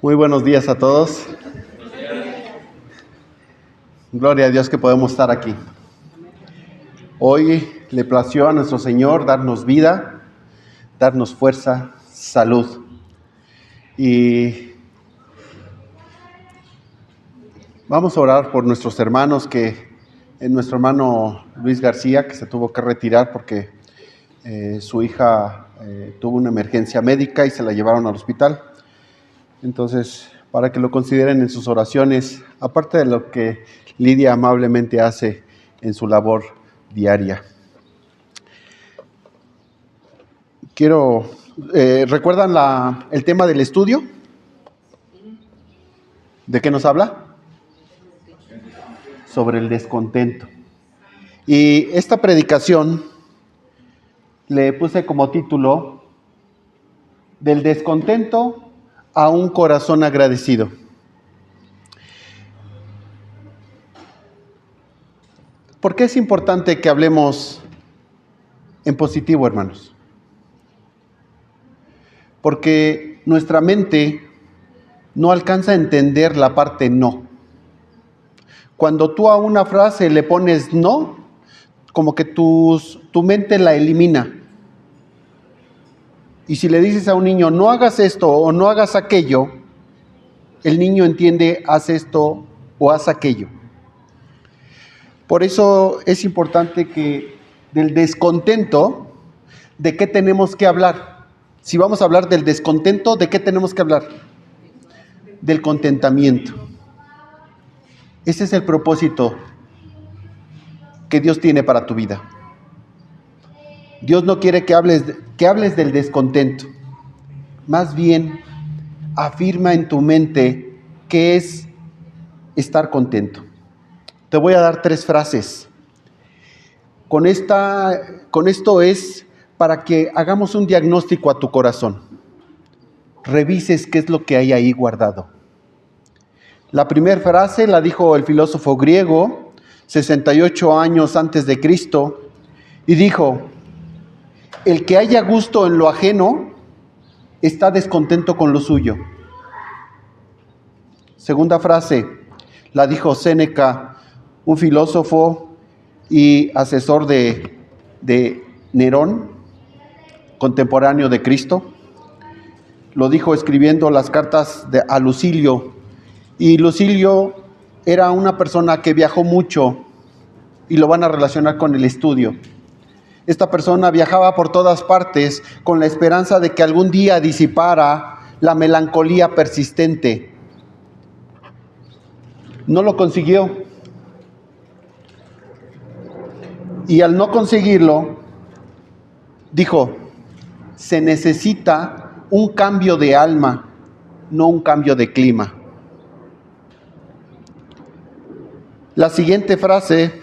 Muy buenos días a todos. Gloria a Dios que podemos estar aquí. Hoy le plació a nuestro Señor darnos vida, darnos fuerza, salud. Y vamos a orar por nuestros hermanos, nuestro hermano Luis García, que se tuvo que retirar porque su hija tuvo una emergencia médica y se la llevaron al hospital. Entonces, para que lo consideren en sus oraciones, aparte de lo que Lidia amablemente hace en su labor diaria. ¿Recuerdan el tema del estudio? ¿De qué nos habla? Sobre el descontento. Y esta predicación le puse como título: Del descontento a un corazón agradecido. ¿Por qué es importante que hablemos en positivo, hermanos? Porque nuestra mente no alcanza a entender la parte no. Cuando tú a una frase le pones no, como que tu mente la elimina. Y si le dices a un niño, no hagas esto o no hagas aquello, el niño entiende, haz esto o haz aquello. Por eso es importante que del descontento, ¿de qué tenemos que hablar? Si vamos a hablar del descontento, ¿de qué tenemos que hablar? Del contentamiento. Ese es el propósito que Dios tiene para tu vida. Dios no quiere que hables del descontento. Más bien, afirma en tu mente qué es estar contento. Te voy a dar 3 frases. Con esto es para que hagamos un diagnóstico a tu corazón. Revises qué es lo que hay ahí guardado. La primera frase la dijo el filósofo griego, 68 años antes de Cristo, y dijo: el que haya gusto en lo ajeno está descontento con lo suyo. Segunda frase la dijo Séneca, un filósofo y asesor de Nerón, contemporáneo de Cristo. Lo dijo escribiendo las cartas a Lucilio. Y Lucilio era una persona que viajó mucho, y lo van a relacionar con el estudio. Esta persona viajaba por todas partes con la esperanza de que algún día disipara la melancolía persistente. No lo consiguió. Y al no conseguirlo, dijo: se necesita un cambio de alma, no un cambio de clima. La siguiente frase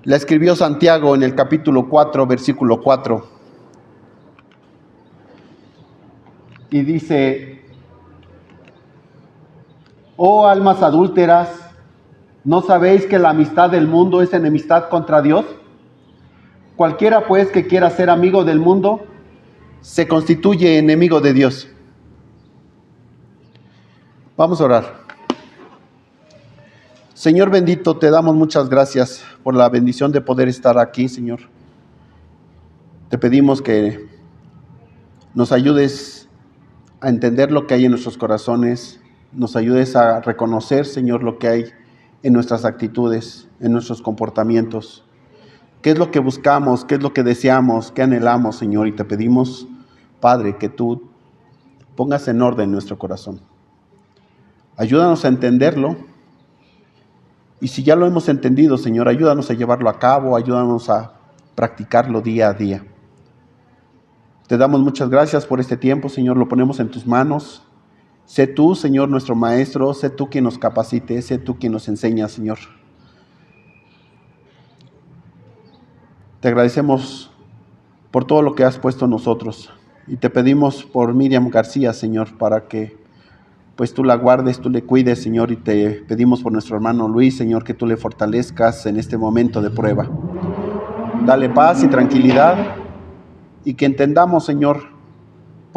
la escribió Santiago en el capítulo 4, versículo 4. Y dice: oh almas adúlteras, ¿no sabéis que la amistad del mundo es enemistad contra Dios? Cualquiera pues que quiera ser amigo del mundo, se constituye enemigo de Dios. Vamos a orar. Señor bendito, te damos muchas gracias por la bendición de poder estar aquí, Señor. Te pedimos que nos ayudes a entender lo que hay en nuestros corazones, nos ayudes a reconocer, Señor, lo que hay en nuestras actitudes, en nuestros comportamientos. ¿Qué es lo que buscamos? ¿Qué es lo que deseamos? ¿Qué anhelamos, Señor? Y te pedimos, Padre, que tú pongas en orden nuestro corazón. Ayúdanos a entenderlo. Y si ya lo hemos entendido, Señor, ayúdanos a llevarlo a cabo, ayúdanos a practicarlo día a día. Te damos muchas gracias por este tiempo, Señor, lo ponemos en tus manos. Sé tú, Señor, nuestro maestro, sé tú quien nos capacite, sé tú quien nos enseña, Señor. Te agradecemos por todo lo que has puesto en nosotros y te pedimos por Miriam García, Señor, para que pues tú la guardes, tú le cuides, Señor, y te pedimos por nuestro hermano Luis, Señor, que tú le fortalezcas en este momento de prueba. Dale paz y tranquilidad y que entendamos, Señor,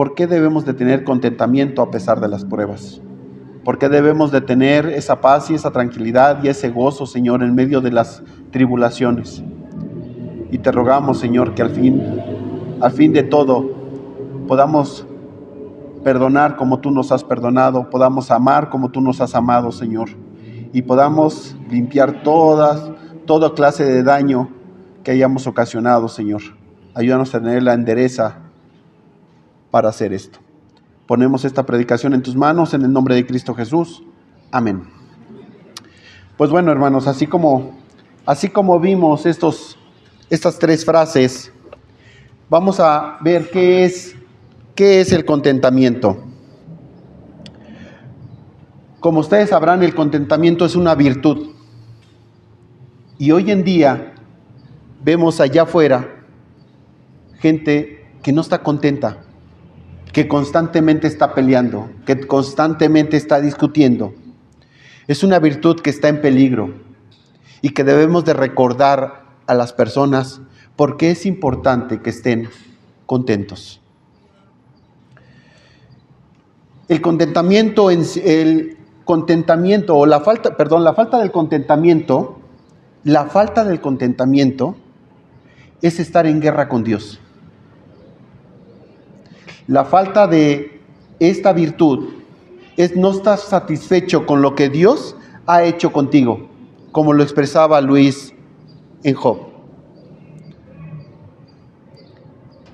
¿por qué debemos de tener contentamiento a pesar de las pruebas? ¿Por qué debemos de tener esa paz y esa tranquilidad y ese gozo, Señor, en medio de las tribulaciones? Y te rogamos, Señor, que al fin de todo, podamos perdonar como tú nos has perdonado, podamos amar como tú nos has amado, Señor, y podamos limpiar toda clase de daño que hayamos ocasionado, Señor. Ayúdanos a tener la entereza para hacer esto. Ponemos esta predicación en tus manos en el nombre de Cristo Jesús. Amén. Pues bueno, hermanos, así como vimos estas tres frases, vamos a ver qué es el contentamiento. Como ustedes sabrán, el contentamiento es una virtud. Y hoy en día vemos allá afuera gente que no está contenta, que constantemente está peleando, que constantemente está discutiendo. Es una virtud que está en peligro y que debemos de recordar a las personas porque es importante que estén contentos. La falta del contentamiento es estar en guerra con Dios. La falta de esta virtud es no estar satisfecho con lo que Dios ha hecho contigo, como lo expresaba Luis en Job.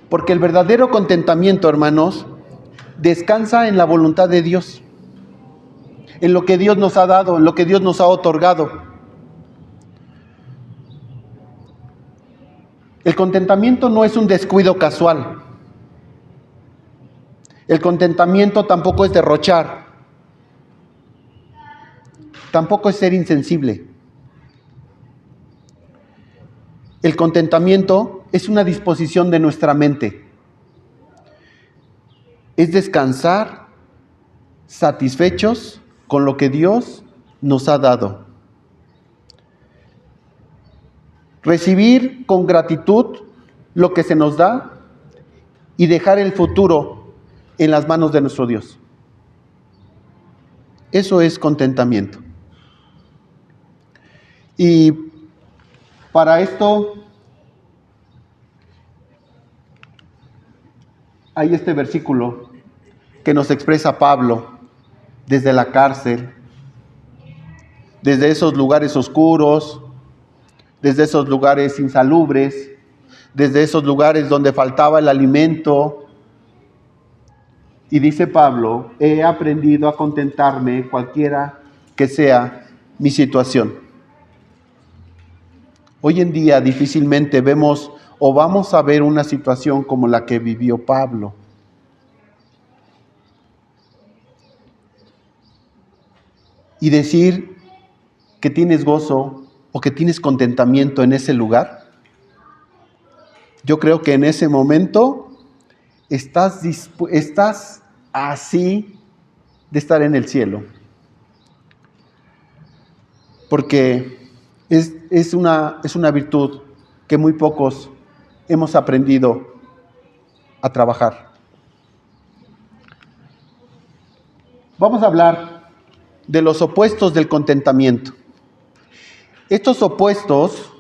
Porque el verdadero contentamiento, hermanos, descansa en la voluntad de Dios, en lo que Dios nos ha dado, en lo que Dios nos ha otorgado. El contentamiento no es un descuido casual. El contentamiento tampoco es derrochar. Tampoco es ser insensible. El contentamiento es una disposición de nuestra mente. Es descansar satisfechos con lo que Dios nos ha dado. Recibir con gratitud lo que se nos da y dejar el futuro en las manos de nuestro Dios. Eso es contentamiento. Y para esto hay este versículo que nos expresa Pablo desde la cárcel, desde esos lugares oscuros, desde esos lugares insalubres, desde esos lugares donde faltaba el alimento. Y dice Pablo, he aprendido a contentarme cualquiera que sea mi situación. Hoy en día difícilmente vemos o vamos a ver una situación como la que vivió Pablo. Y decir que tienes gozo o que tienes contentamiento en ese lugar, yo creo que en ese momento estás así de estar en el cielo. Porque es una virtud que muy pocos hemos aprendido a trabajar. Vamos a hablar de los opuestos del contentamiento. Estos opuestos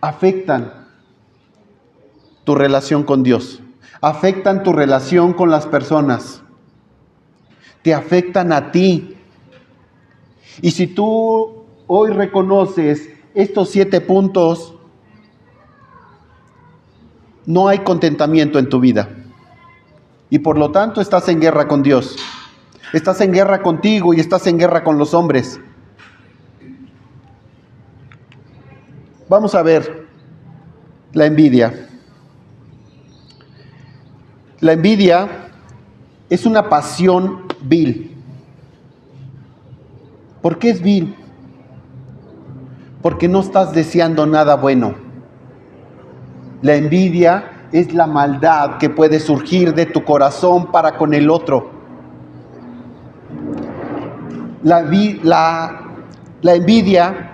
afectan tu relación con Dios, afectan tu relación con las personas, te afectan a ti. Y si tú hoy reconoces estos 7 puntos, no hay contentamiento en tu vida. Y por lo tanto estás en guerra con Dios. Estás en guerra contigo y estás en guerra con los hombres. Vamos a ver la envidia. La envidia es una pasión vil. ¿Por qué es vil? Porque no estás deseando nada bueno. La envidia es la maldad que puede surgir de tu corazón para con el otro. La envidia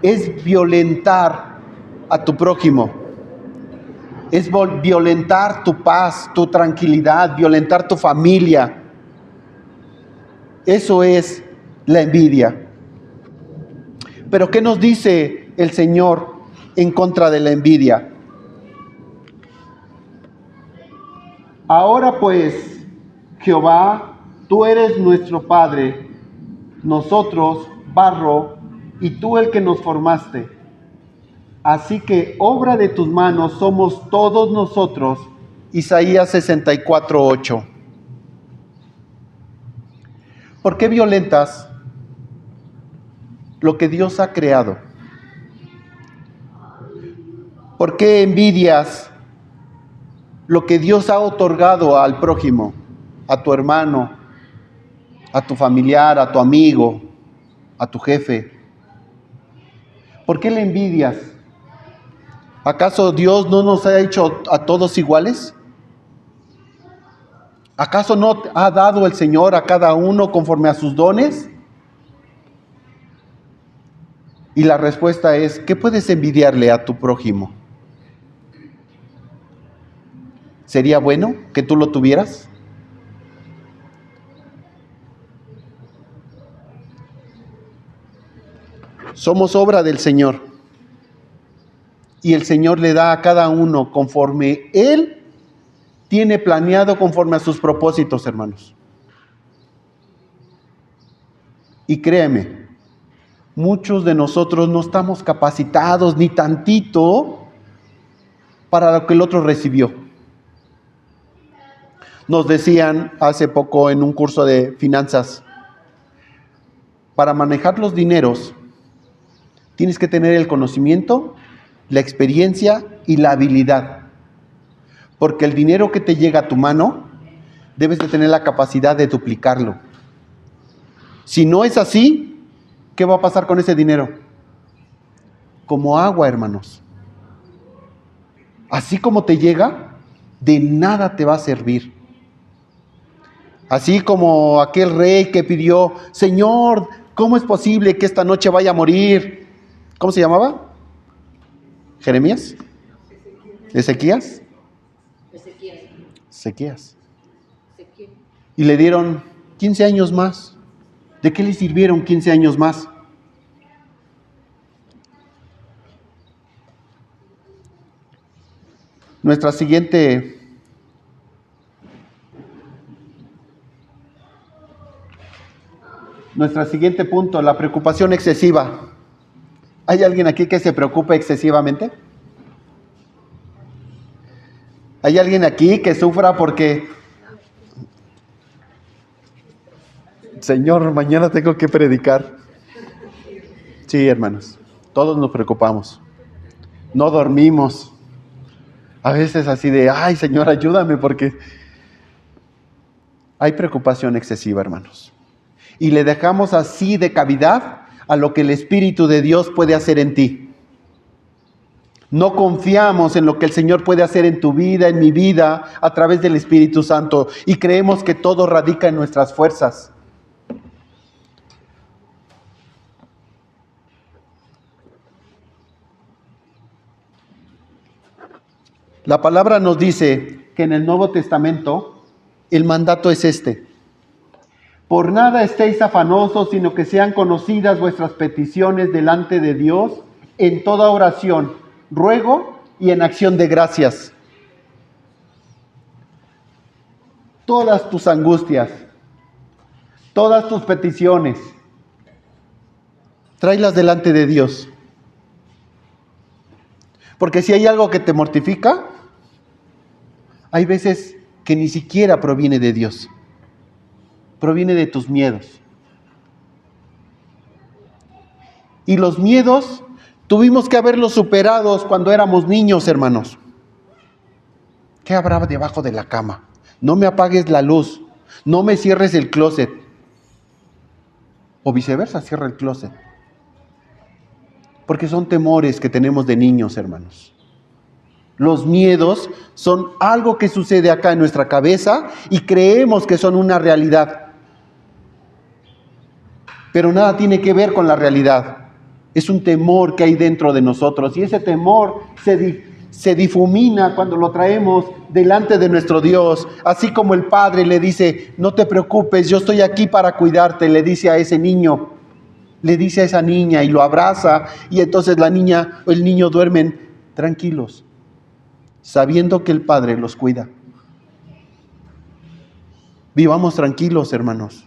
es violentar a tu prójimo. es violentar tu paz, tu tranquilidad, violentar tu familia. Eso es la envidia. Pero ¿qué nos dice el Señor en contra de la envidia? Ahora pues, Jehová, tú eres nuestro Padre, nosotros barro, y tú el que nos formaste. Así que obra de tus manos somos todos nosotros. Isaías 64:8. ¿Por qué violentas lo que Dios ha creado? ¿Por qué envidias lo que Dios ha otorgado al prójimo, a tu hermano, a tu familiar, a tu amigo, a tu jefe? ¿Por qué le envidias? ¿Acaso Dios no nos ha hecho a todos iguales? ¿Acaso no ha dado el Señor a cada uno conforme a sus dones? Y la respuesta es, ¿qué puedes envidiarle a tu prójimo? ¿Sería bueno que tú lo tuvieras? Somos obra del Señor. Y el Señor le da a cada uno conforme Él tiene planeado, conforme a sus propósitos, hermanos. Y créeme, muchos de nosotros no estamos capacitados ni tantito para lo que el otro recibió. Nos decían hace poco en un curso de finanzas, para manejar los dineros, tienes que tener el conocimiento, la experiencia y la habilidad. Porque el dinero que te llega a tu mano, debes de tener la capacidad de duplicarlo. Si no es así, ¿qué va a pasar con ese dinero? Como agua, hermanos. Así como te llega, de nada te va a servir. Así como aquel rey que pidió, Señor, ¿cómo es posible que esta noche vaya a morir? ¿Cómo se llamaba? ¿Jeremías? ¿Ezequías? Ezequías. Y le dieron 15 años más. ¿De qué le sirvieron 15 años más? Nuestra siguiente punto, la preocupación excesiva. ¿Hay alguien aquí que se preocupe excesivamente? ¿Hay alguien aquí que sufra porque, Señor, mañana tengo que predicar? Sí, hermanos, todos nos preocupamos. No dormimos. A veces así de, ay, Señor, ayúdame, porque hay preocupación excesiva, hermanos. Y le dejamos así de cavidad a lo que el Espíritu de Dios puede hacer en ti. No confiamos en lo que el Señor puede hacer en tu vida, en mi vida, a través del Espíritu Santo. Y creemos que todo radica en nuestras fuerzas. La palabra nos dice que en el Nuevo Testamento el mandato es este. Por nada estéis afanosos, sino que sean conocidas vuestras peticiones delante de Dios en toda oración, ruego y en acción de gracias. Todas tus angustias, todas tus peticiones, tráelas delante de Dios. Porque si hay algo que te mortifica, hay veces que ni siquiera proviene de Dios. Proviene de tus miedos. Y los miedos tuvimos que haberlos superados cuando éramos niños, hermanos. ¿Qué habrá debajo de la cama? No me apagues la luz. No me cierres el closet. O viceversa, cierra el closet. Porque son temores que tenemos de niños, hermanos. Los miedos son algo que sucede acá en nuestra cabeza y creemos que son una realidad. Pero nada tiene que ver con la realidad. Es un temor que hay dentro de nosotros y ese temor se difumina cuando lo traemos delante de nuestro Dios. Así como el Padre le dice, no te preocupes, yo estoy aquí para cuidarte, le dice a ese niño, le dice a esa niña y lo abraza, y entonces la niña o el niño duermen tranquilos, sabiendo que el Padre los cuida. Vivamos tranquilos, hermanos,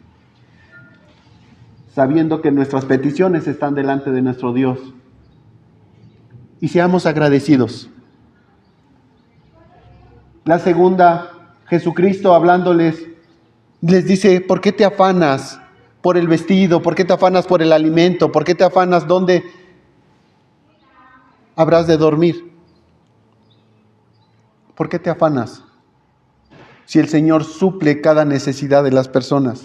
sabiendo que nuestras peticiones están delante de nuestro Dios. Y seamos agradecidos. La segunda, Jesucristo hablándoles, les dice, ¿por qué te afanas por el vestido? ¿Por qué te afanas por el alimento? ¿Por qué te afanas dónde habrás de dormir? ¿Por qué te afanas si el Señor suple cada necesidad de las personas?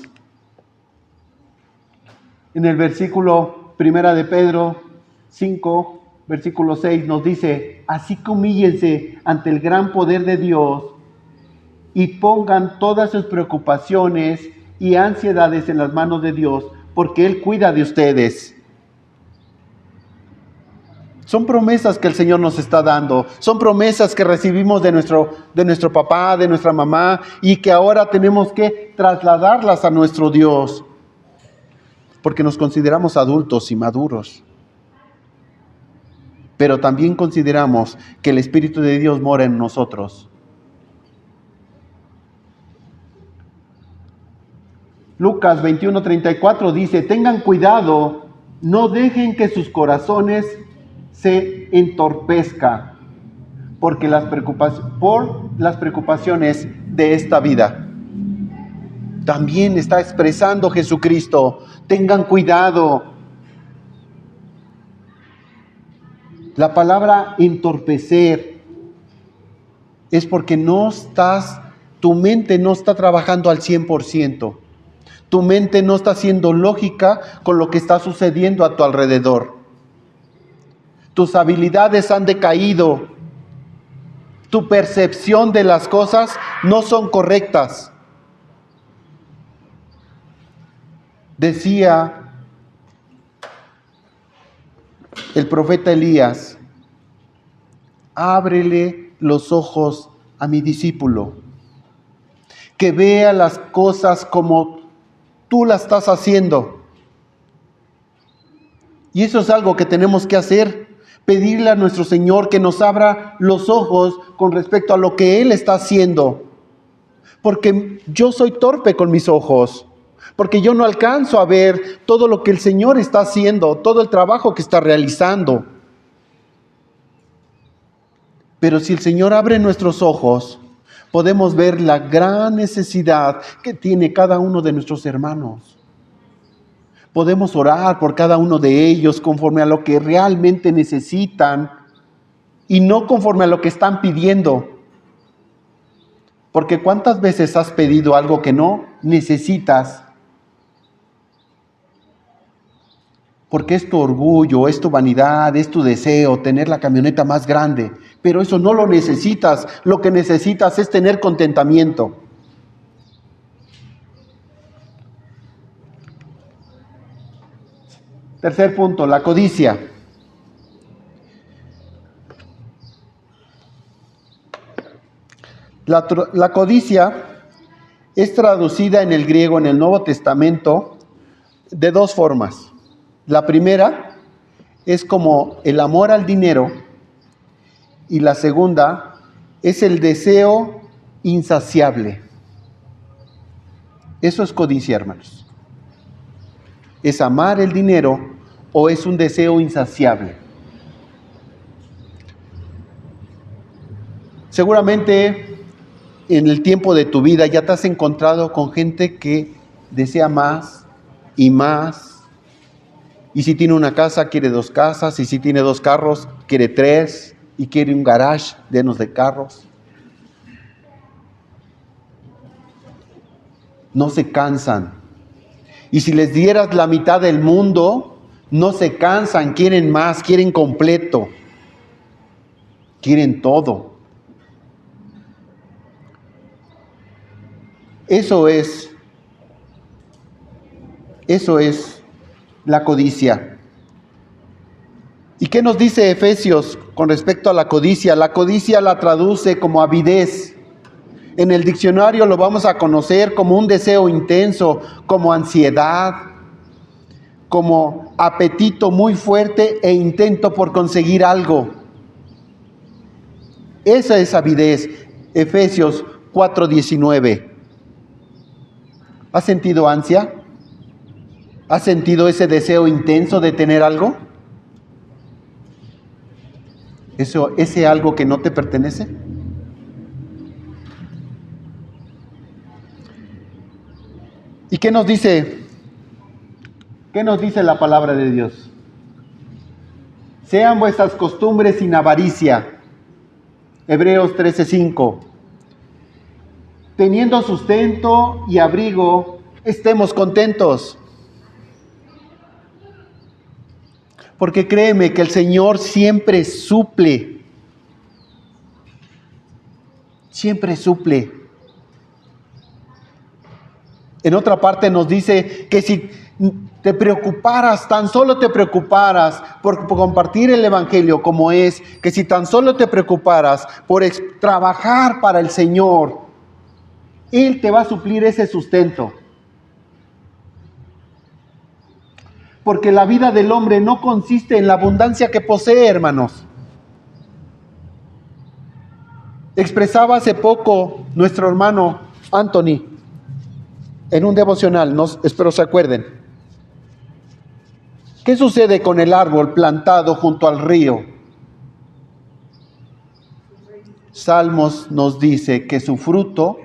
En el versículo 1 de Pedro 5, versículo 6 nos dice, así que humíllense ante el gran poder de Dios y pongan todas sus preocupaciones y ansiedades en las manos de Dios, porque Él cuida de ustedes. Son promesas que el Señor nos está dando, son promesas que recibimos de nuestro papá, de nuestra mamá, y que ahora tenemos que trasladarlas a nuestro Dios, porque nos consideramos adultos y maduros. Pero también consideramos que el Espíritu de Dios mora en nosotros. Lucas 21:34 dice, tengan cuidado, no dejen que sus corazones se entorpezcan por las preocupaciones de esta vida. También está expresando Jesucristo, tengan cuidado. La palabra entorpecer es porque tu mente no está trabajando al 100%. Tu mente no está siendo lógica con lo que está sucediendo a tu alrededor. Tus habilidades han decaído. Tu percepción de las cosas no son correctas. Decía el profeta Elías, ábrele los ojos a mi discípulo, que vea las cosas como tú las estás haciendo. Y eso es algo que tenemos que hacer, pedirle a nuestro Señor que nos abra los ojos con respecto a lo que Él está haciendo. Porque yo soy torpe con mis ojos, porque yo no alcanzo a ver todo lo que el Señor está haciendo, todo el trabajo que está realizando. Pero si el Señor abre nuestros ojos, podemos ver la gran necesidad que tiene cada uno de nuestros hermanos. Podemos orar por cada uno de ellos conforme a lo que realmente necesitan y no conforme a lo que están pidiendo. Porque ¿cuántas veces has pedido algo que no necesitas? Porque es tu orgullo, es tu vanidad, es tu deseo tener la camioneta más grande. Pero eso no lo necesitas. Lo que necesitas es tener contentamiento. Tercer punto, la codicia. La codicia es traducida en el griego, en el Nuevo Testamento, de dos formas. La primera es como el amor al dinero y la segunda es el deseo insaciable. Eso es codicia, hermanos. ¿Es amar el dinero o es un deseo insaciable? Seguramente en el tiempo de tu vida ya te has encontrado con gente que desea más y más. Y si tiene una casa, quiere dos casas. Y si tiene dos carros, quiere tres. Y quiere un garage lleno de carros. No se cansan. Y si les dieras la mitad del mundo, no se cansan, quieren más, quieren completo. Quieren todo. Eso es la codicia. ¿Y qué nos dice Efesios con respecto a la codicia? La codicia la traduce como avidez. En el diccionario lo vamos a conocer como un deseo intenso, como ansiedad, como apetito muy fuerte e intento por conseguir algo. Esa es avidez. Efesios 4:19. ¿Has sentido ansia? ¿Has sentido ese deseo intenso de tener algo? ¿Ese algo que no te pertenece? ¿Y qué nos dice? ¿Qué nos dice la palabra de Dios? Sean vuestras costumbres sin avaricia. Hebreos 13:5. Teniendo sustento y abrigo, estemos contentos. Porque créeme que el Señor siempre suple. Siempre suple. En otra parte nos dice que si te preocuparas, tan solo te preocuparas por compartir el Evangelio como es, que si tan solo te preocuparas por trabajar para el Señor, Él te va a suplir ese sustento. Porque la vida del hombre no consiste en la abundancia que posee, hermanos. Expresaba hace poco nuestro hermano Anthony en un devocional, espero se acuerden. ¿Qué sucede con el árbol plantado junto al río? Salmos nos dice que su fruto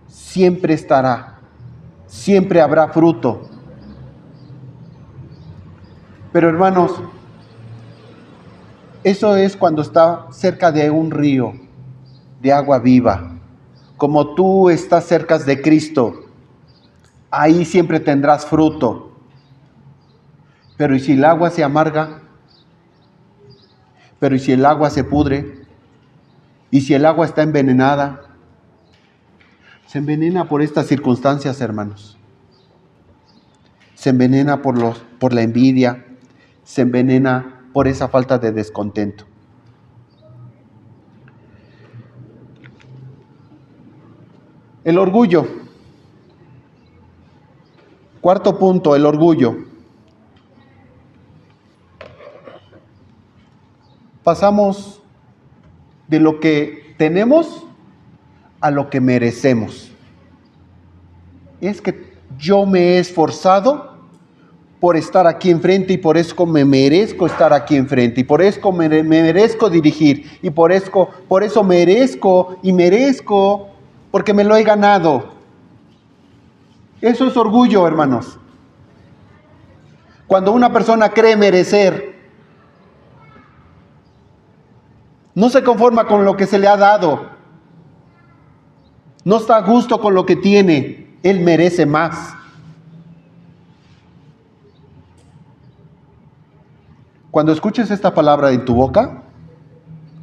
siempre estará, siempre habrá fruto. Pero hermanos, eso es cuando está cerca de un río de agua viva. Como tú estás cerca de Cristo, ahí siempre tendrás fruto. Pero ¿y si el agua se amarga? ¿Pero y si el agua se pudre? ¿Y si el agua está envenenada? Se envenena por estas circunstancias, hermanos. Se envenena por la envidia. Se envenena por esa falta de descontento. El orgullo. Cuarto punto, el orgullo. Pasamos de lo que tenemos a lo que merecemos. Es que yo me he esforzado por estar aquí enfrente y por eso me merezco estar aquí enfrente y por eso me merezco dirigir y por eso merezco porque me lo he ganado. Eso es orgullo, hermanos. Cuando una persona cree merecer, no se conforma con lo que se le ha dado, no está a gusto con lo que tiene, él merece más. Cuando escuches esta palabra en tu boca,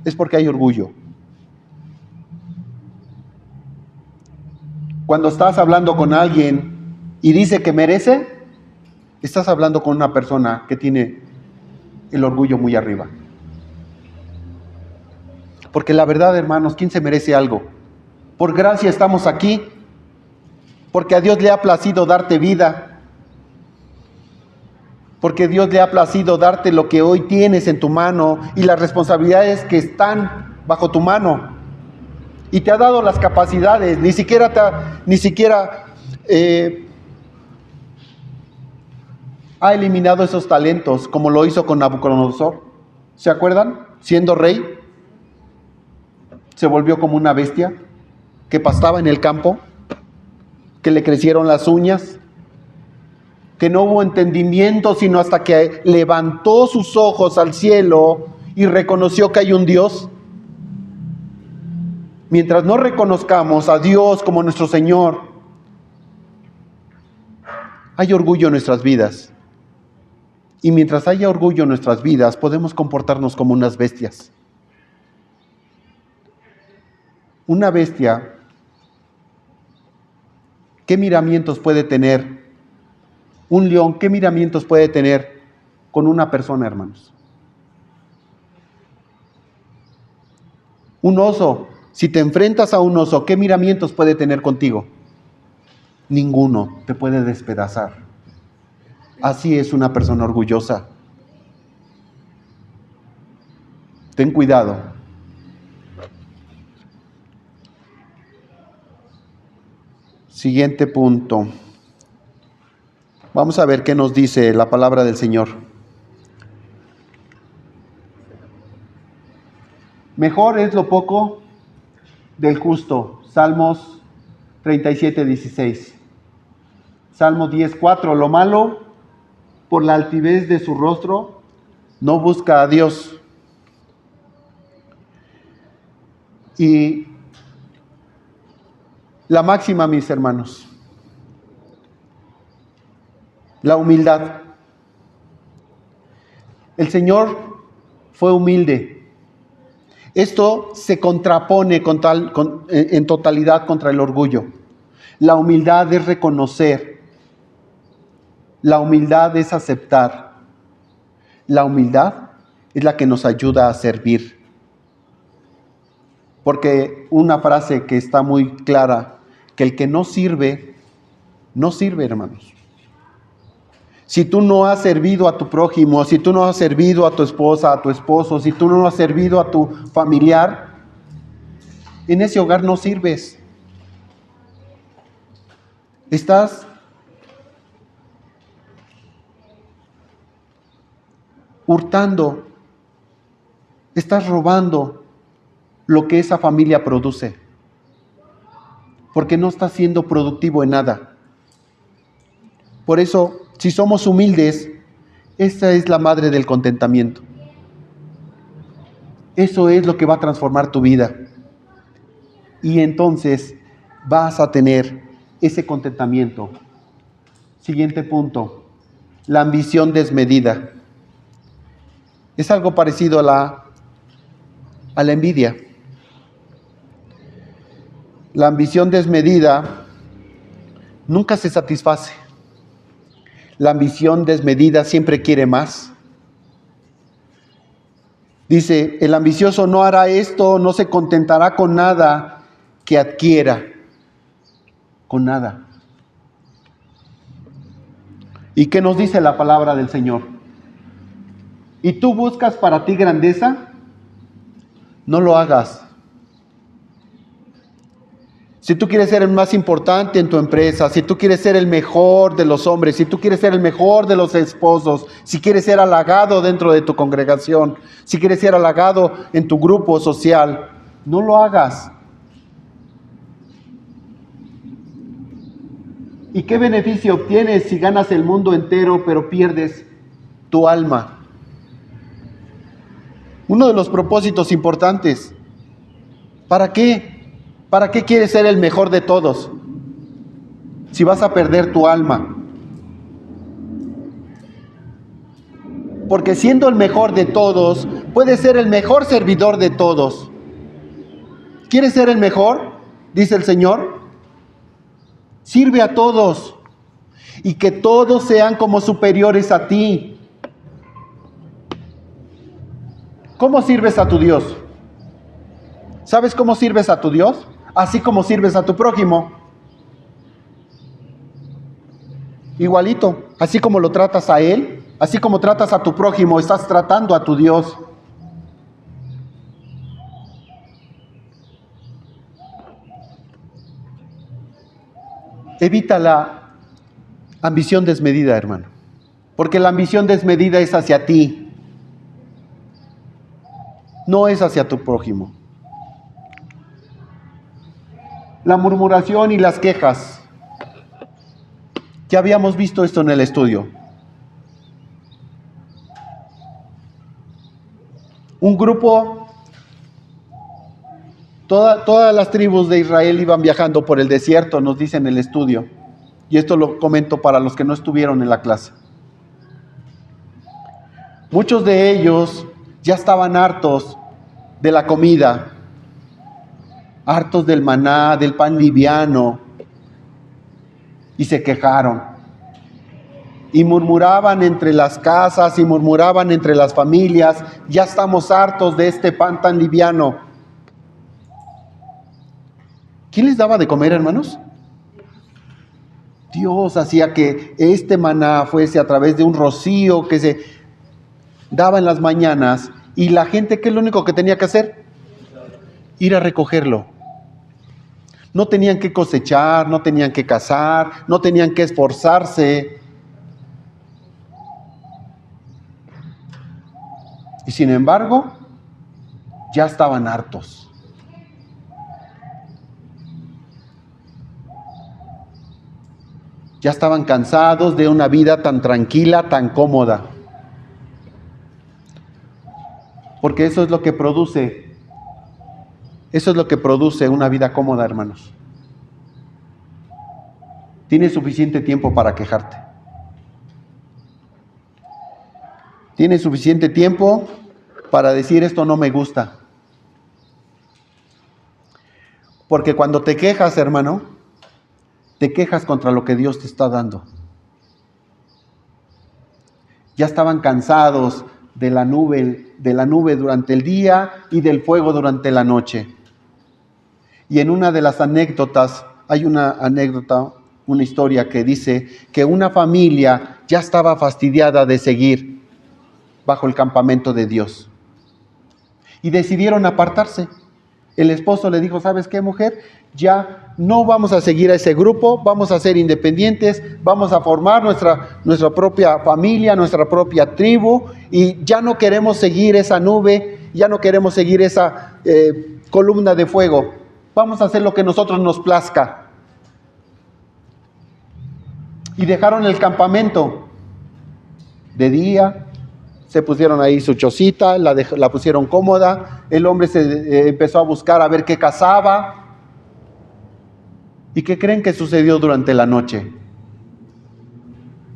es porque hay orgullo. Cuando estás hablando con alguien y dice que merece, estás hablando con una persona que tiene el orgullo muy arriba. Porque la verdad, hermanos, ¿quién se merece algo? Por gracia estamos aquí, porque a Dios le ha placido darte vida, porque Dios le ha placido darte lo que hoy tienes en tu mano y las responsabilidades que están bajo tu mano. Y te ha dado las capacidades, ni siquiera ha eliminado esos talentos, como lo hizo con Nabucodonosor. ¿Se acuerdan? Siendo rey, se volvió como una bestia que pastaba en el campo, que le crecieron las uñas, que no hubo entendimiento sino hasta que levantó sus ojos al cielo y reconoció que hay un Dios. Mientras no reconozcamos a Dios como nuestro Señor, hay orgullo en nuestras vidas. Y mientras haya orgullo en nuestras vidas, podemos comportarnos como unas bestias. Una bestia, ¿qué miramientos puede tener? Un león, ¿qué miramientos puede tener con una persona, hermanos? Un oso, si te enfrentas a un oso, ¿qué miramientos puede tener contigo? Ninguno, te puede despedazar. Así es una persona orgullosa. Ten cuidado. Siguiente punto. Vamos a ver qué nos dice la palabra del Señor. Mejor es lo poco del justo. Salmos 37:16. Salmo 10:4. Lo malo, por la altivez de su rostro, no busca a Dios. Y la máxima, mis hermanos, la humildad. El Señor fue humilde. Esto se contrapone en totalidad contra el orgullo. La humildad es reconocer. La humildad es aceptar. La humildad es la que nos ayuda a servir. Porque una frase que está muy clara, que el que no sirve, hermanos. Si tú no has servido a tu prójimo, si tú no has servido a tu esposa, a tu esposo, si tú no has servido a tu familiar, en ese hogar no sirves. Estás hurtando, estás robando lo que esa familia produce, porque no estás siendo productivo en nada. Por eso, si somos humildes, esa es la madre del contentamiento. Eso es lo que va a transformar tu vida. Y entonces vas a tener ese contentamiento. Siguiente punto, la ambición desmedida. Es algo parecido a la envidia. La ambición desmedida nunca se satisface. La ambición desmedida siempre quiere más. Dice, el ambicioso no hará esto, no se contentará con nada que adquiera. Con nada. ¿Y qué nos dice la palabra del Señor? ¿Y tú buscas para ti grandeza? No lo hagas. Si tú quieres ser el más importante en tu empresa, si tú quieres ser el mejor de los hombres, si tú quieres ser el mejor de los esposos, si quieres ser halagado dentro de tu congregación, si quieres ser halagado en tu grupo social, no lo hagas. ¿Y qué beneficio obtienes si ganas el mundo entero pero pierdes tu alma? Uno de los propósitos importantes. ¿Para qué? ¿Para qué quieres ser el mejor de todos si vas a perder tu alma? Porque siendo el mejor de todos, puedes ser el mejor servidor de todos. ¿Quieres ser el mejor? Dice el Señor. Sirve a todos y que todos sean como superiores a ti. ¿Cómo sirves a tu Dios? ¿Sabes cómo sirves a tu Dios? Así como sirves a tu prójimo. Igualito, así como lo tratas a Él, así como tratas a tu prójimo, estás tratando a tu Dios. Evita la ambición desmedida, hermano, porque la ambición desmedida es hacia ti, no es hacia tu prójimo. La murmuración y las quejas. Ya habíamos visto esto en el estudio. Un grupo, todas las tribus de Israel iban viajando por el desierto, nos dice en el estudio. Y esto lo comento para los que no estuvieron en la clase. Muchos de ellos ya estaban hartos de la comida, hartos del maná, del pan liviano, y se quejaron. Y murmuraban entre las casas y murmuraban entre las familias, ya estamos hartos de este pan tan liviano. ¿Quién les daba de comer, hermanos? Dios hacía que este maná fuese a través de un rocío que se daba en las mañanas, y la gente, ¿qué es lo único que tenía que hacer? Ir a recogerlo. No tenían que cosechar, no tenían que cazar, no tenían que esforzarse. Y sin embargo, ya estaban hartos. Ya estaban cansados de una vida tan tranquila, tan cómoda. Porque eso es lo que produce una vida cómoda, hermanos. Tienes suficiente tiempo para quejarte. Tienes suficiente tiempo para decir esto no me gusta. Porque cuando te quejas, hermano, te quejas contra lo que Dios te está dando. Ya estaban cansados de la nube durante el día y del fuego durante la noche. Y en una de las anécdotas, hay una historia que dice que una familia ya estaba fastidiada de seguir bajo el campamento de Dios. Y decidieron apartarse. El esposo le dijo, ¿sabes qué, mujer? Ya no vamos a seguir a ese grupo, vamos a ser independientes, vamos a formar nuestra propia familia, nuestra propia tribu, y ya no queremos seguir esa nube, ya no queremos seguir esa columna de fuego. Vamos a hacer lo que nosotros nos plazca. Y dejaron el campamento. De día, se pusieron ahí su chocita, la pusieron cómoda. El hombre se empezó a buscar a ver qué cazaba. ¿Y qué creen que sucedió durante la noche?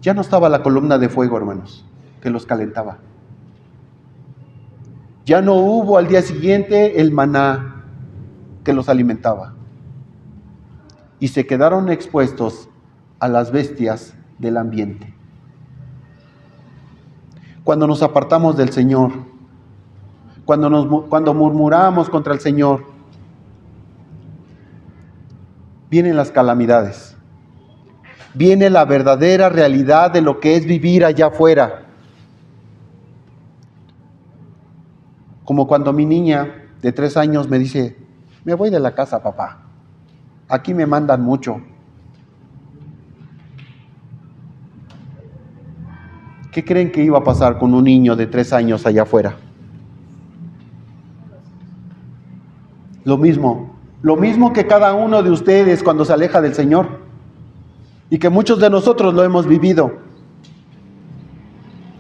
Ya no estaba la columna de fuego, hermanos, que los calentaba. Ya no hubo al día siguiente el maná que los alimentaba. Y se quedaron expuestos a las bestias del ambiente. Cuando nos apartamos del Señor, cuando murmuramos contra el Señor, vienen las calamidades. Viene la verdadera realidad de lo que es vivir allá afuera. Como cuando mi niña de 3 años me dice, me voy de la casa, papá. Aquí me mandan mucho. ¿Qué creen que iba a pasar con un niño de 3 años allá afuera? Lo mismo que cada uno de ustedes cuando se aleja del Señor. Y que muchos de nosotros lo hemos vivido.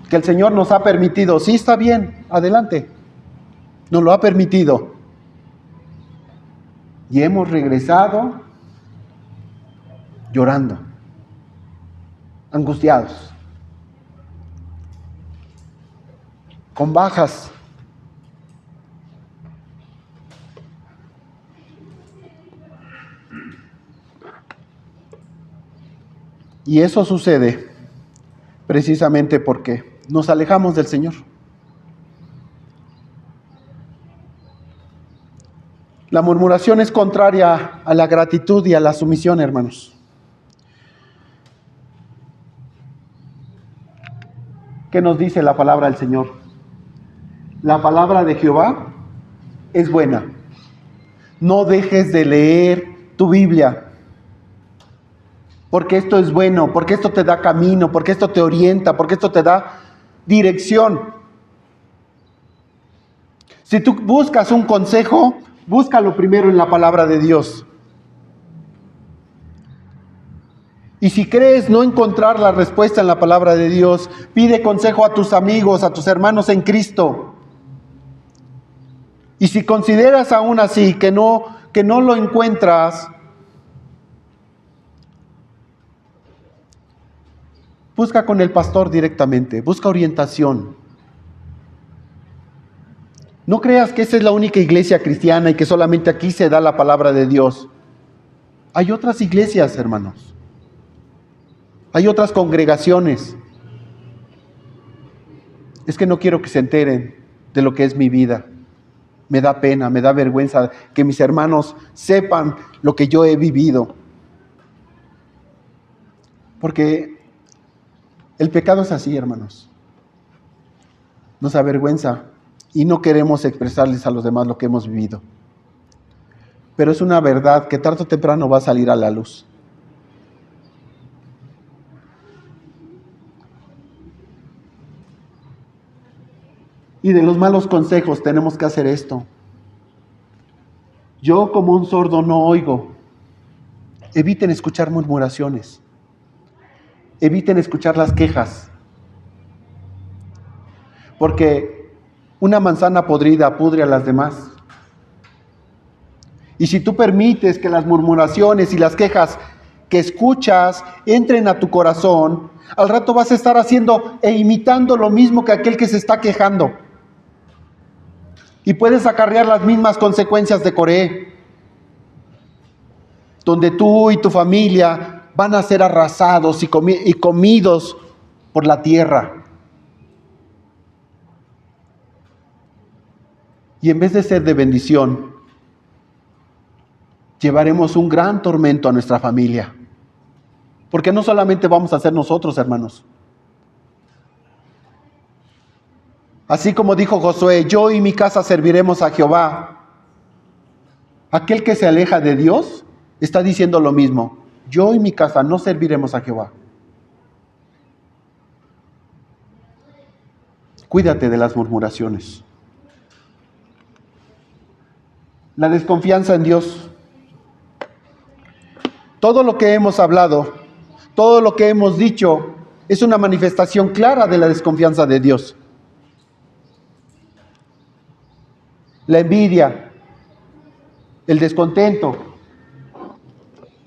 Que el Señor nos ha permitido, sí, está bien, adelante. Nos lo ha permitido. Y hemos regresado llorando, angustiados, con bajas. Y eso sucede precisamente porque nos alejamos del Señor. La murmuración es contraria a la gratitud y a la sumisión, hermanos. ¿Qué nos dice la palabra del Señor? La palabra de Jehová es buena. No dejes de leer tu Biblia. Porque esto es bueno, porque esto te da camino, porque esto te orienta, porque esto te da dirección. Si tú buscas un consejo, búscalo primero en la palabra de Dios. Y si crees no encontrar la respuesta en la palabra de Dios, pide consejo a tus amigos, a tus hermanos en Cristo. Y si consideras aún así que no lo encuentras, busca con el pastor directamente, busca orientación. No creas que esa es la única iglesia cristiana y que solamente aquí se da la palabra de Dios. Hay otras iglesias, hermanos. Hay otras congregaciones. Es que no quiero que se enteren de lo que es mi vida. Me da pena, me da vergüenza que mis hermanos sepan lo que yo he vivido. Porque el pecado es así, hermanos. Nos avergüenza y no queremos expresarles a los demás lo que hemos vivido. Pero es una verdad que tarde o temprano va a salir a la luz. Y de los malos consejos tenemos que hacer esto. Yo como un sordo no oigo. Eviten escuchar murmuraciones. Eviten escuchar las quejas. Porque una manzana podrida pudre a las demás. Y si tú permites que las murmuraciones y las quejas que escuchas entren a tu corazón, al rato vas a estar haciendo e imitando lo mismo que aquel que se está quejando. Y puedes acarrear las mismas consecuencias de Coré, donde tú y tu familia van a ser arrasados y comidos por la tierra. Y en vez de ser de bendición, llevaremos un gran tormento a nuestra familia. Porque no solamente vamos a ser nosotros, hermanos. Así como dijo Josué, yo y mi casa serviremos a Jehová. Aquel que se aleja de Dios está diciendo lo mismo. Yo y mi casa no serviremos a Jehová. Cuídate de las murmuraciones. La desconfianza en Dios. Todo lo que hemos hablado, todo lo que hemos dicho, es una manifestación clara de la desconfianza de Dios. La envidia, el descontento,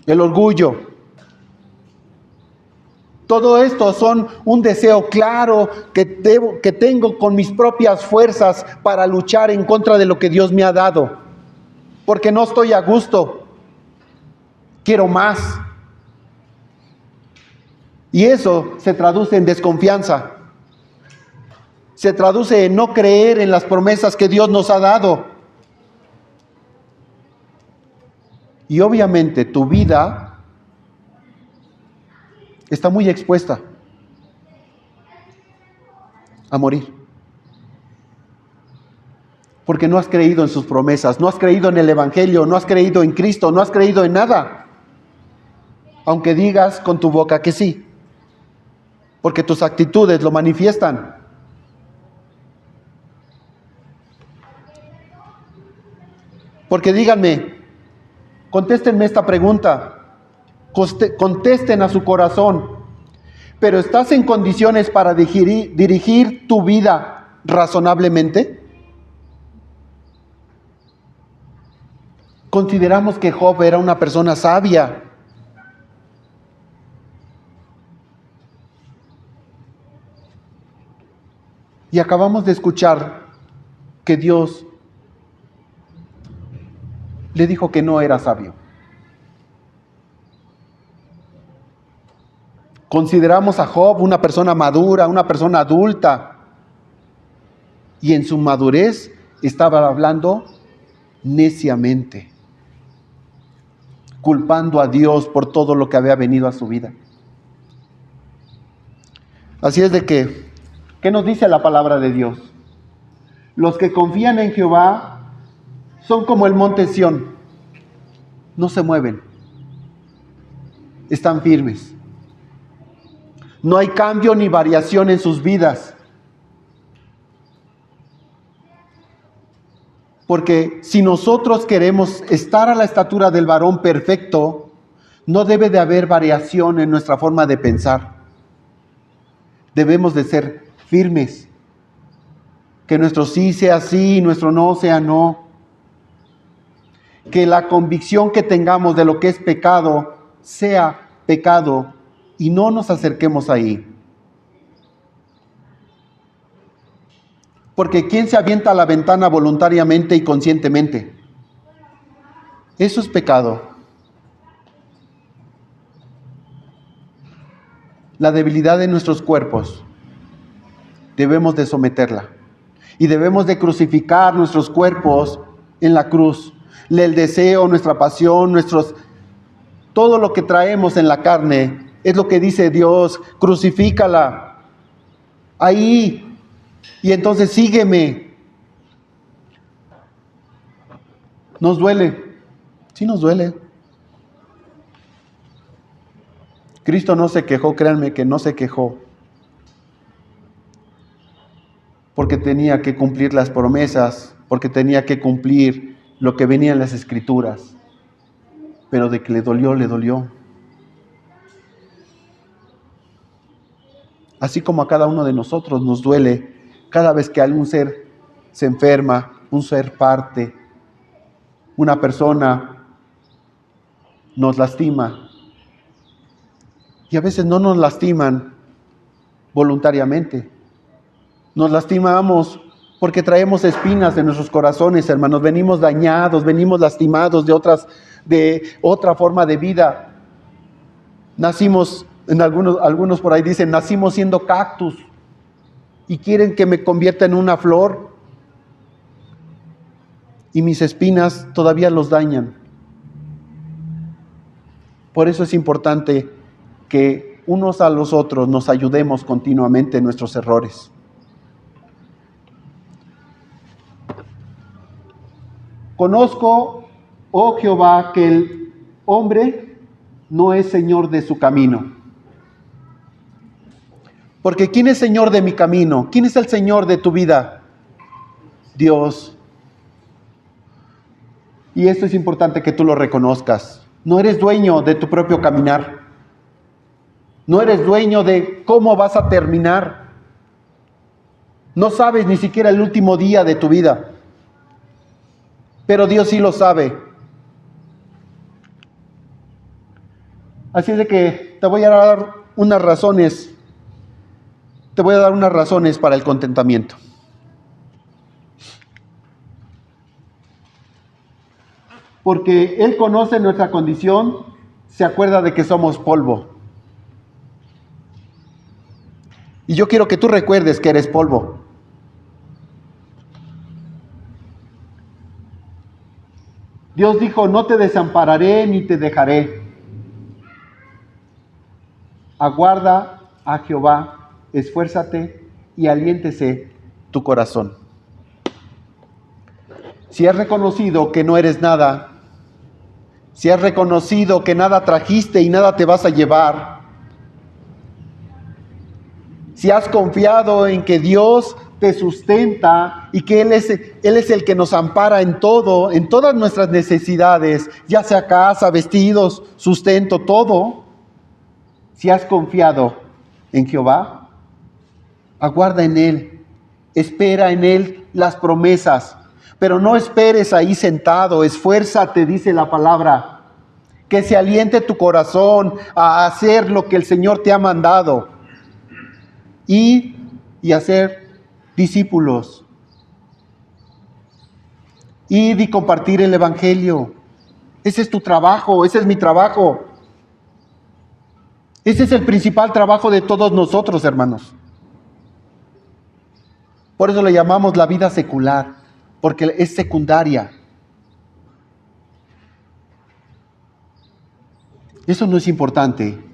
el orgullo. Todo esto son un deseo claro que tengo con mis propias fuerzas para luchar en contra de lo que Dios me ha dado. Porque no estoy a gusto. Quiero más. Y eso se traduce en desconfianza. Se traduce en no creer en las promesas que Dios nos ha dado. Y obviamente tu vida está muy expuesta a morir. Porque no has creído en sus promesas, no has creído en el Evangelio, no has creído en Cristo, no has creído en nada. Aunque digas con tu boca que sí. Porque tus actitudes lo manifiestan. Porque díganme, contéstenme esta pregunta, contesten a su corazón, pero ¿estás en condiciones para dirigir tu vida razonablemente? Consideramos que Job era una persona sabia. Y acabamos de escuchar que Dios le dijo que no era sabio. Consideramos a Job una persona madura, una persona adulta. Y en su madurez estaba hablando neciamente, culpando a Dios por todo lo que había venido a su vida. Así es de que, ¿qué nos dice la palabra de Dios? Los que confían en Jehová son como el monte Sión, no se mueven, están firmes. No hay cambio ni variación en sus vidas. Porque si nosotros queremos estar a la estatura del varón perfecto, no debe de haber variación en nuestra forma de pensar. Debemos de ser firmes. Que nuestro sí sea sí y nuestro no sea no. Que la convicción que tengamos de lo que es pecado sea pecado y no nos acerquemos ahí. Porque ¿quién se avienta a la ventana voluntariamente y conscientemente? Eso es pecado. La debilidad de nuestros cuerpos debemos de someterla. y debemos de crucificar nuestros cuerpos en la cruz. El deseo, nuestra pasión, todo lo que traemos en la carne, es lo que dice Dios, crucifícala ahí y entonces sígueme. ¿Nos duele? Sí nos duele. Cristo no se quejó, créanme que no se quejó, porque tenía que cumplir las promesas, porque tenía que cumplir lo que venía en las Escrituras, pero de que le dolió, le dolió. Así como a cada uno de nosotros nos duele cada vez que algún ser se enferma, un ser parte, una persona nos lastima. Y a veces no nos lastiman voluntariamente. Nos lastimamos porque traemos espinas en nuestros corazones, hermanos. Venimos dañados, venimos lastimados de otra forma de vida. Nacimos, algunos por ahí dicen, nacimos siendo cactus y quieren que me convierta en una flor. Y mis espinas todavía los dañan. Por eso es importante que unos a los otros nos ayudemos continuamente en nuestros errores. Conozco, oh Jehová, que el hombre no es señor de su camino. Porque ¿quién es señor de mi camino? ¿Quién es el señor de tu vida? Dios. Y esto es importante que tú lo reconozcas. No eres dueño de tu propio caminar. No eres dueño de cómo vas a terminar. No sabes ni siquiera el último día de tu vida. Pero Dios sí lo sabe. Así es de que te voy a dar unas razones. Te voy a dar unas razones para el contentamiento. Porque Él conoce nuestra condición, se acuerda de que somos polvo. Y yo quiero que tú recuerdes que eres polvo. Dios dijo, no te desampararé ni te dejaré. Aguarda a Jehová, esfuérzate y aliéntese tu corazón. Si has reconocido que no eres nada, si has reconocido que nada trajiste y nada te vas a llevar, si has confiado en que Dios te sustenta y que Él es el que nos ampara en todo, en todas nuestras necesidades, ya sea casa, vestidos, sustento, todo, si has confiado en Jehová, aguarda en Él, espera en Él las promesas, pero no esperes ahí sentado, esfuérzate, dice la palabra, que se aliente tu corazón a hacer lo que el Señor te ha mandado y hacer discípulos. Id y compartir el Evangelio. Ese es tu trabajo, ese es mi trabajo. Ese es el principal trabajo de todos nosotros, hermanos. Por eso le llamamos la vida secular, porque es secundaria. Eso no es importante.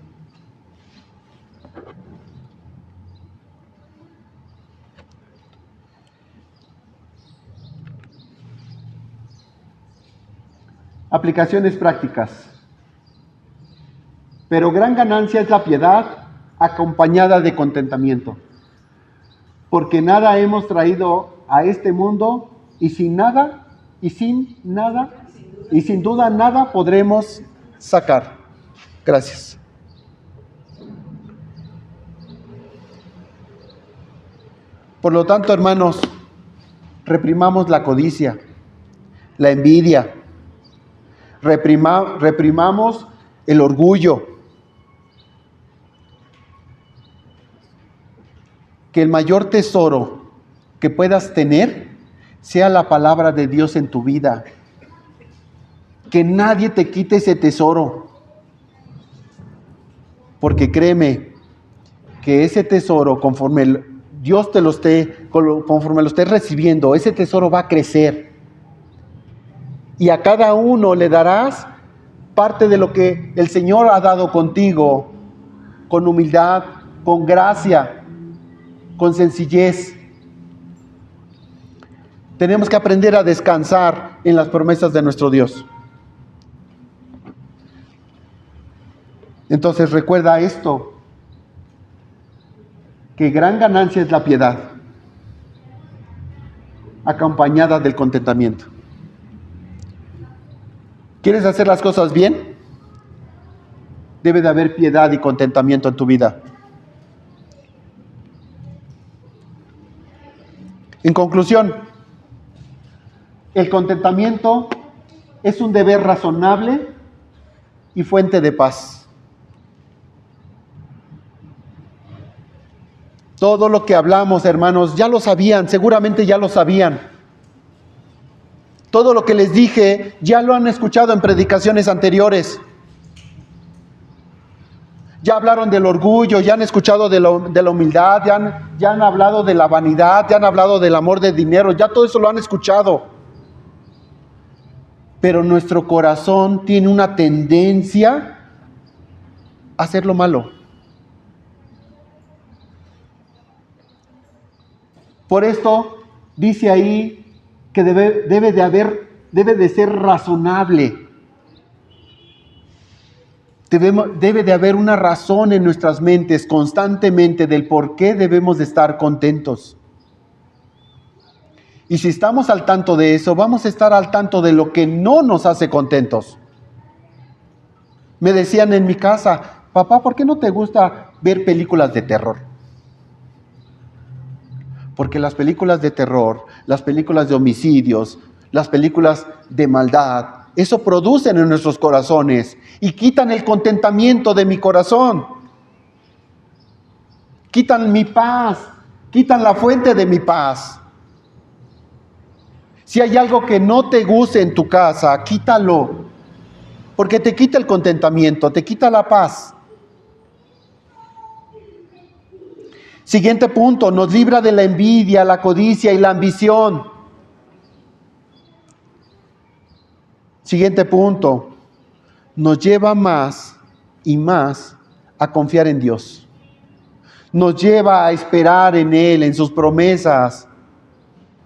Aplicaciones prácticas. Pero gran ganancia es la piedad acompañada de contentamiento. Porque nada hemos traído a este mundo y sin duda nada podremos sacar. Gracias. Por lo tanto, hermanos, reprimamos la codicia, la envidia, reprimamos el orgullo. Que el mayor tesoro que puedas tener sea la palabra de Dios en tu vida. Que nadie te quite ese tesoro. Porque créeme que ese tesoro, conforme Dios te lo esté, conforme lo estés recibiendo, ese tesoro va a crecer. Y a cada uno le darás parte de lo que el Señor ha dado contigo, con humildad, con gracia, con sencillez. Tenemos que aprender a descansar en las promesas de nuestro Dios. Entonces recuerda esto, que gran ganancia es la piedad, acompañada del contentamiento. ¿Quieres hacer las cosas bien? Debe de haber piedad y contentamiento en tu vida. En conclusión, el contentamiento es un deber razonable y fuente de paz. Todo lo que hablamos, hermanos, ya lo sabían, seguramente ya lo sabían. Todo lo que les dije, ya lo han escuchado en predicaciones anteriores. Ya hablaron del orgullo, ya han escuchado de la humildad, ya han hablado de la vanidad, ya han hablado del amor del dinero, ya todo eso lo han escuchado. Pero nuestro corazón tiene una tendencia a hacer lo malo. Por esto dice ahí que debe de ser razonable. Debe de haber una razón en nuestras mentes constantemente del por qué debemos de estar contentos. Y si estamos al tanto de eso, vamos a estar al tanto de lo que no nos hace contentos. Me decían en mi casa, papá, ¿por qué no te gusta ver películas de terror? Porque las películas de terror, las películas de homicidios, las películas de maldad, eso producen en nuestros corazones y quitan el contentamiento de mi corazón. Quitan mi paz, quitan la fuente de mi paz. Si hay algo que no te guste en tu casa, quítalo, porque te quita el contentamiento, te quita la paz. Siguiente punto, nos libra de la envidia, la codicia y la ambición. Siguiente punto, nos lleva más y más a confiar en Dios. Nos lleva a esperar en Él, en sus promesas,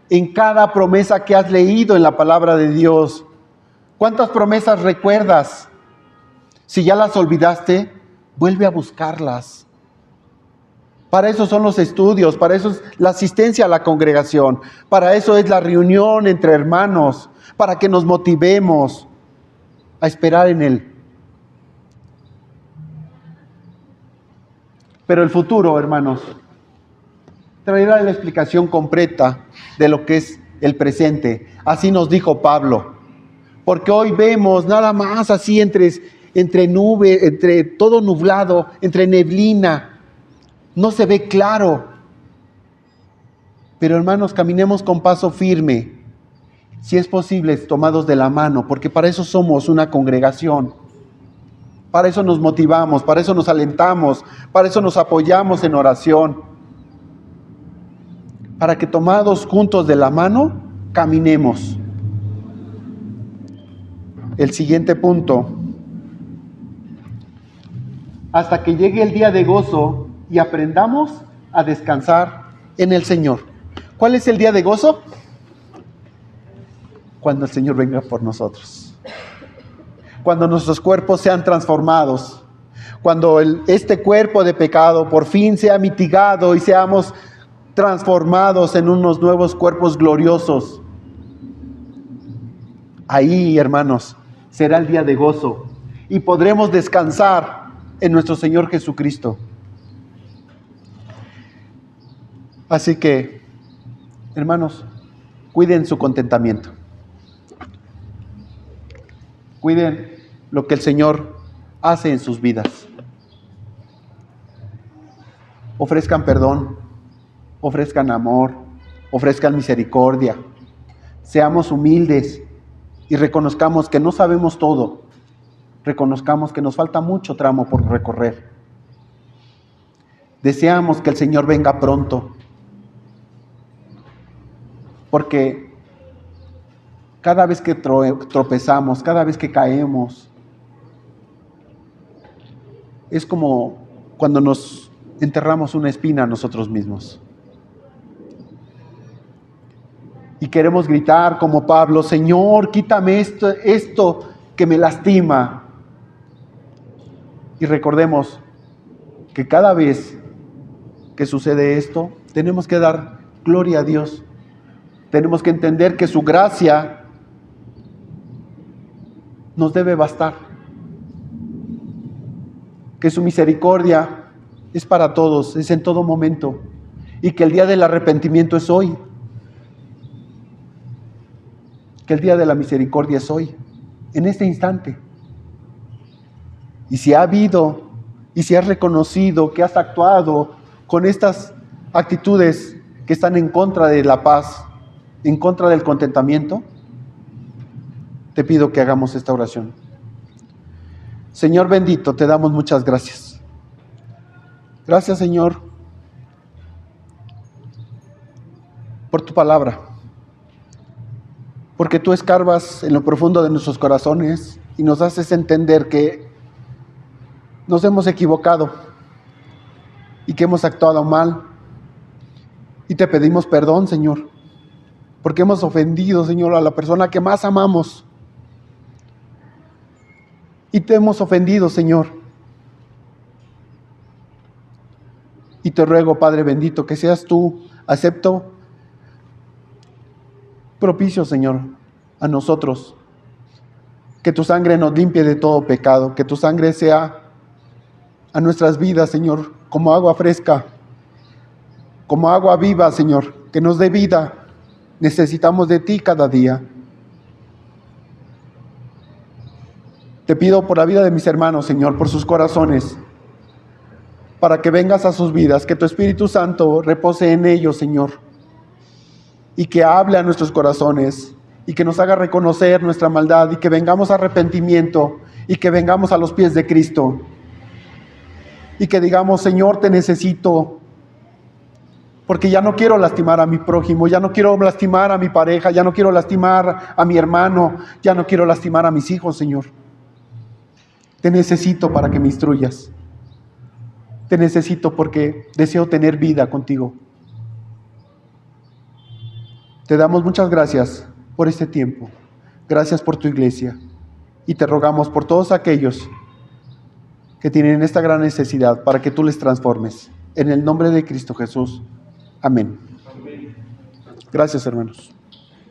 en cada promesa que has leído en la palabra de Dios. ¿Cuántas promesas recuerdas? Si ya las olvidaste, vuelve a buscarlas. Para eso son los estudios, para eso es la asistencia a la congregación, para eso es la reunión entre hermanos, para que nos motivemos a esperar en Él. Pero el futuro, hermanos, traerá la explicación completa de lo que es el presente. Así nos dijo Pablo. Porque hoy vemos nada más así entre nube, entre todo nublado, entre neblina. No se ve claro. Pero hermanos, caminemos con paso firme. Si es posible, tomados de la mano, porque para eso somos una congregación. Para eso nos motivamos, para eso nos alentamos, para eso nos apoyamos en oración. Para que tomados juntos de la mano, caminemos. El siguiente punto. Hasta que llegue el día de gozo y aprendamos a descansar en el Señor. ¿Cuál es el día de gozo? Cuando el Señor venga por nosotros. Cuando nuestros cuerpos sean transformados. Cuando este cuerpo de pecado por fin sea mitigado y seamos transformados en unos nuevos cuerpos gloriosos. Ahí, hermanos, será el día de gozo y podremos descansar en nuestro Señor Jesucristo. Así que, hermanos, cuiden su contentamiento. Cuiden lo que el Señor hace en sus vidas. Ofrezcan perdón, ofrezcan amor, ofrezcan misericordia. Seamos humildes y reconozcamos que no sabemos todo. Reconozcamos que nos falta mucho tramo por recorrer. Deseamos que el Señor venga pronto. porque cada vez que tropezamos, cada vez que caemos, es como cuando nos enterramos una espina a nosotros mismos. Y queremos gritar como Pablo: Señor, quítame esto que me lastima. Y recordemos que cada vez que sucede esto, tenemos que dar gloria a Dios. Tenemos que entender que su gracia nos debe bastar, que su misericordia es para todos, es en todo momento, y que el día del arrepentimiento es hoy, que el día de la misericordia es hoy, en este instante. Y si ha habido, y si has reconocido que has actuado con estas actitudes que están en contra de la paz, en contra del contentamiento, te pido que hagamos esta oración. Señor bendito, te damos muchas gracias. Gracias, Señor, por tu palabra, porque tú escarbas en lo profundo de nuestros corazones y nos haces entender que nos hemos equivocado y que hemos actuado mal. Y te pedimos perdón, Señor, porque hemos ofendido, Señor, a la persona que más amamos. Y te hemos ofendido, Señor. Y te ruego, Padre bendito, que seas tú, acepto, propicio, Señor, a nosotros. Que tu sangre nos limpie de todo pecado, que tu sangre sea a nuestras vidas, Señor, como agua fresca, como agua viva, Señor, que nos dé vida. Necesitamos de ti cada día. Te pido por la vida de mis hermanos, Señor, por sus corazones, para que vengas a sus vidas, que tu Espíritu Santo repose en ellos, Señor, y que hable a nuestros corazones, y que nos haga reconocer nuestra maldad, y que vengamos a arrepentimiento, y que vengamos a los pies de Cristo, y que digamos: Señor, te necesito, porque ya no quiero lastimar a mi prójimo, ya no quiero lastimar a mi pareja, ya no quiero lastimar a mi hermano, ya no quiero lastimar a mis hijos, Señor. Te necesito para que me instruyas. Te necesito porque deseo tener vida contigo. Te damos muchas gracias por este tiempo. Gracias por tu iglesia. Y te rogamos por todos aquellos que tienen esta gran necesidad para que tú les transformes. En el nombre de Cristo Jesús. Amén. Gracias, hermanos.